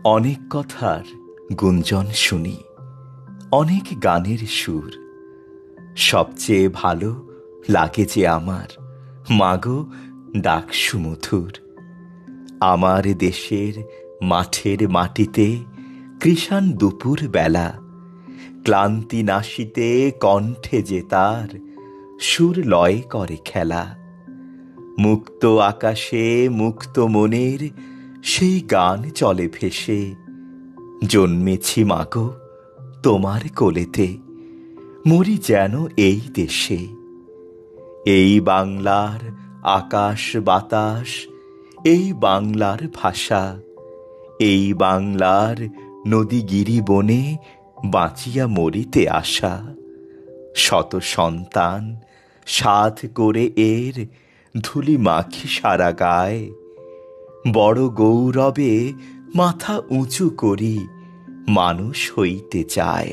অনেক কথার গুঞ্জন শুনি, অনেক গানের সুর। সবচেয়ে ভালো লাগে যে আমার মাগো ডাক সুমধুর। আমার দেশের মাঠের মাটিতে কৃষাণ দুপুর বেলা, ক্লান্তি নাশিতে কণ্ঠে যে তার সুর লয় করে খেলা। মুক্ত আকাশে মুক্ত মনের সেই গান চলে ভেসে, জন্মেছি মাগো তোমার কোলেতে, মরি যেন এই দেশে। এই বাংলার আকাশ বাতাস, এই বাংলার ভাষা, এই বাংলার নদী গিরি বনে বাঁচিয়া মরিতে আসা। শত সন্তান সাধ করে এর ধুলি মাখি সারা গায়ে, বড় গৌরবে মাথা উঁচু করি মানুষ হইতে চায়।